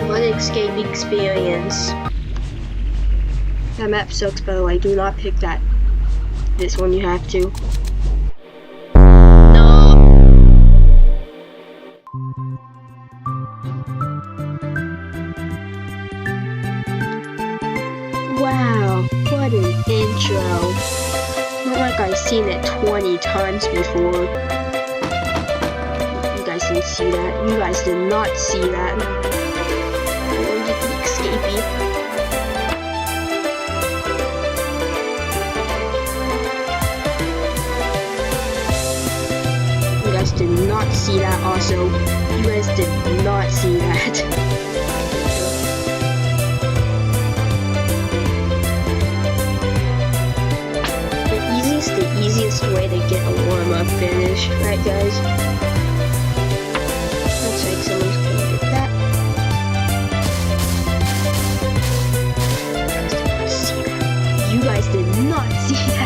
What an escape experience. That map sucks, by the way. Do not pick that. This one you have to. No! Wow, what an intro. Not like I've seen it 20 times before. You guys didn't see that. You guys did not see that. I want to be escapey. You guys did not see that also. You guys did not see that. The easiest way to get a warm-up finish, right guys? Looks like someone's gonna get that. You guys did not see that.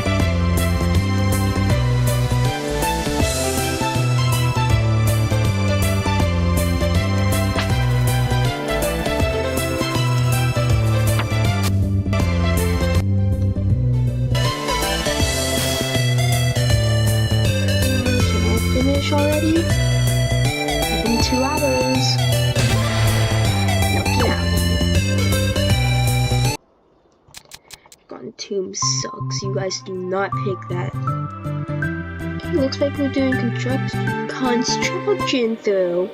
Already? It's been 2 hours. No, yeah. Gone Tomb sucks. You guys do not pick that. Okay, looks like we're doing construction though.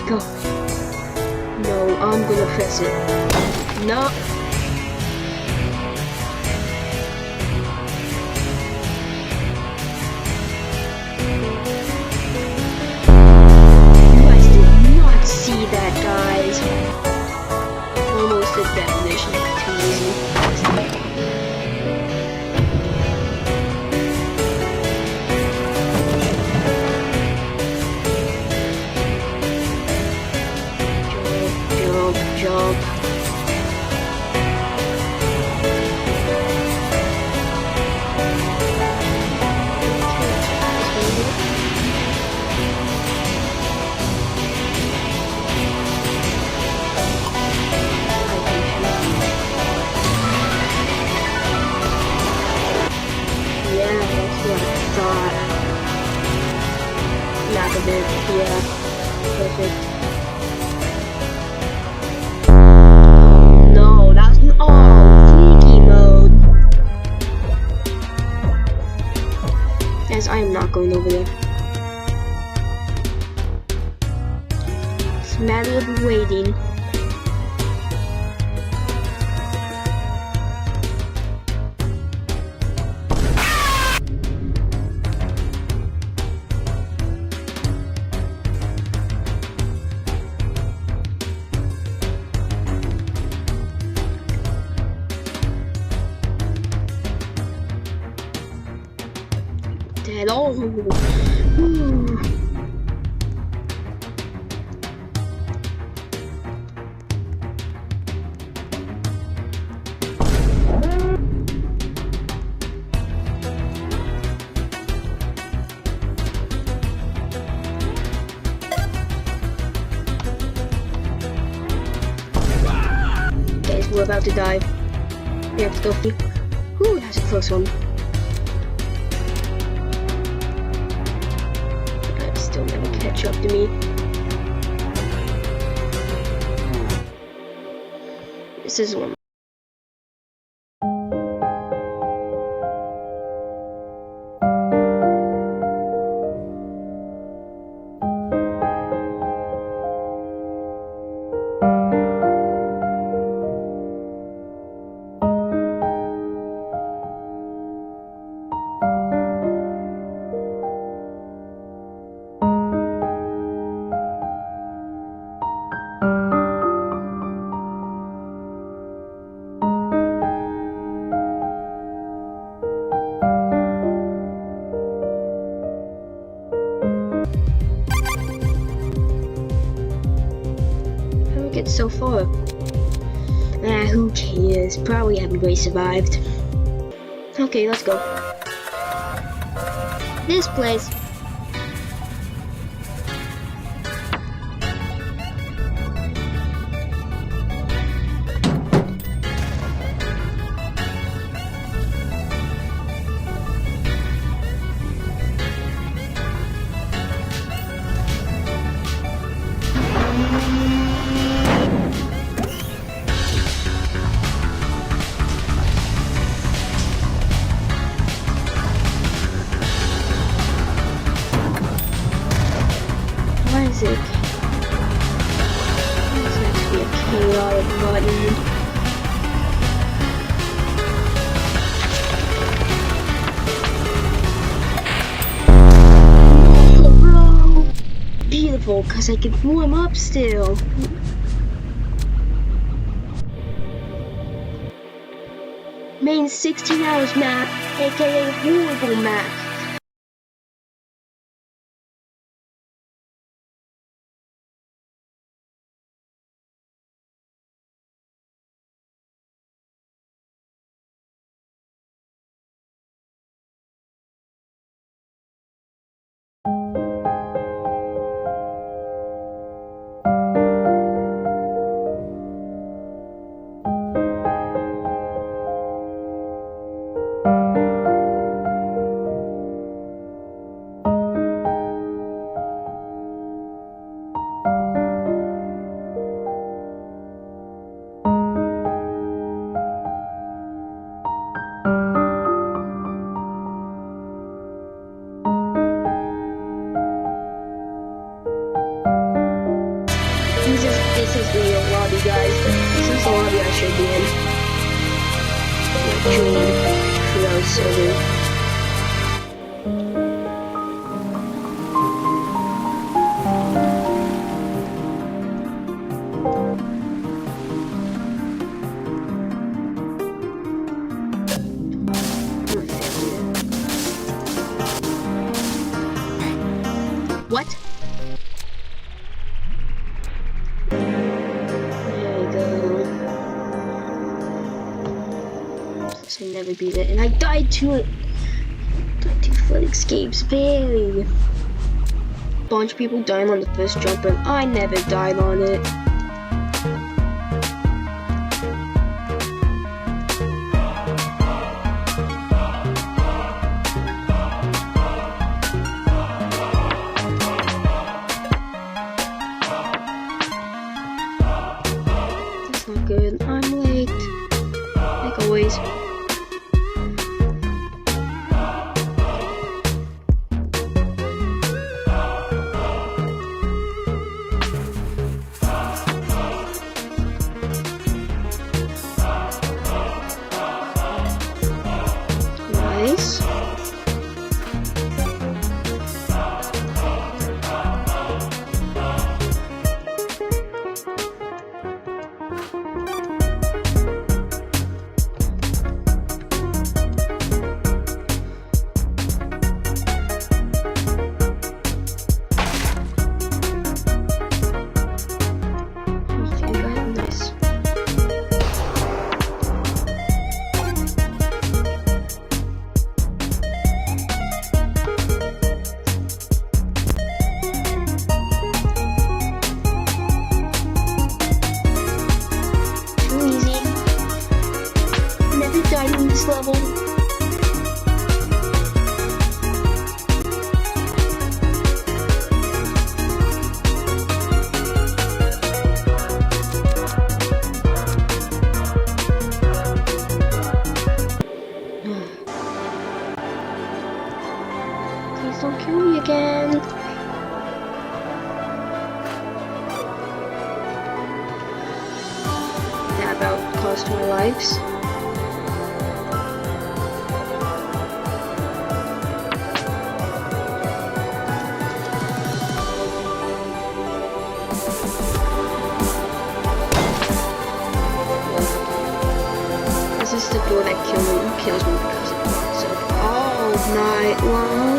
Go. No, I'm gonna press it. No. You guys did not see that, guys. Almost the definition of too easy. Jump. Yeah, that's what I thought. Not a bit, yeah. Perfect. I am not going over there. It's a matter of waiting. Oh. Guys, we're about to die. We have to go through. Ooh, that's a close one. Still never catch up to me. This is one. How do we get so far? Who cares? Probably everybody survived. Okay, let's go. This place. Isaac. This has to be a chaotic button. Oh, bro! Beautiful, because I can warm up still. Main 16 hours map, aka horrible map. This is the real lobby, guys. This is the lobby I should be in. Dream Pro server. What? I never beat it, and I died to it. Flood escapes, very. Bunch of people dying on the first jump, and I never died on it. That's not good. I'm late, like always. Nice. This level. Please don't kill me again. That about cost my lives. This is the door that kills me because it blocks up all night long.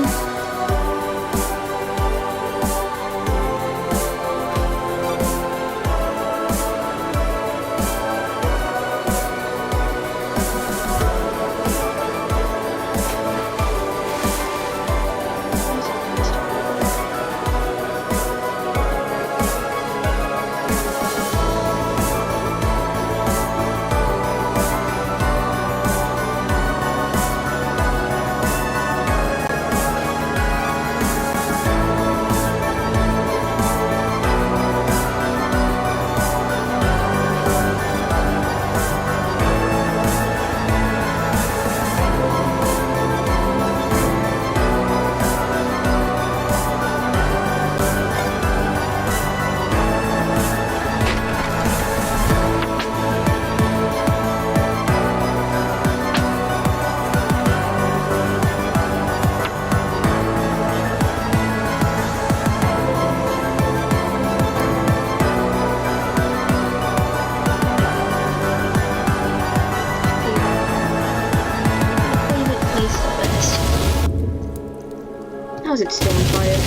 How's it still on fire?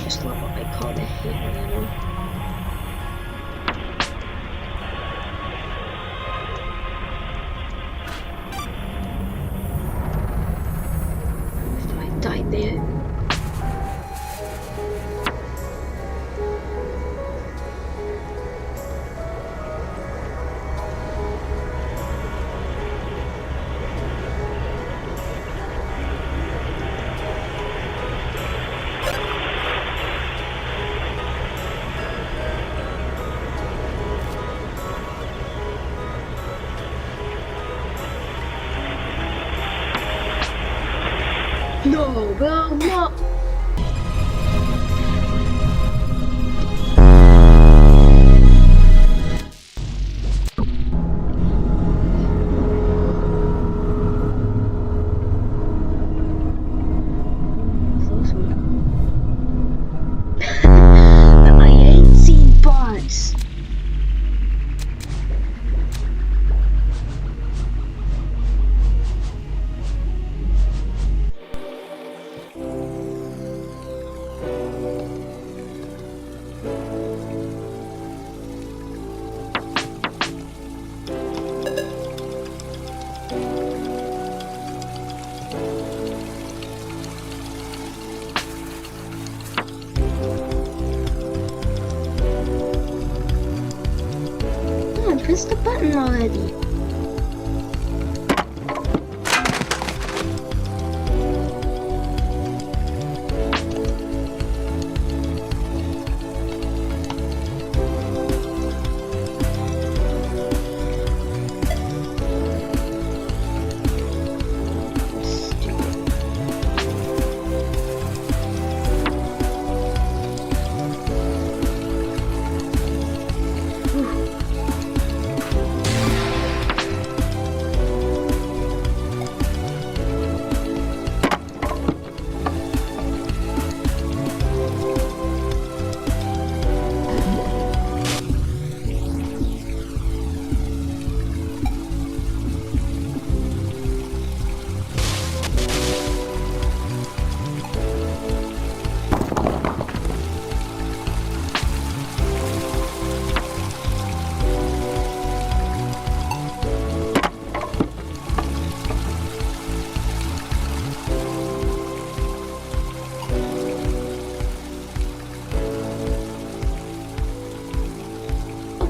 Just not what I call the hate level. If I died there. No, bro, no. Close one. I ain't seen bots. Press the button already.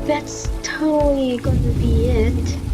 That's totally gonna be it.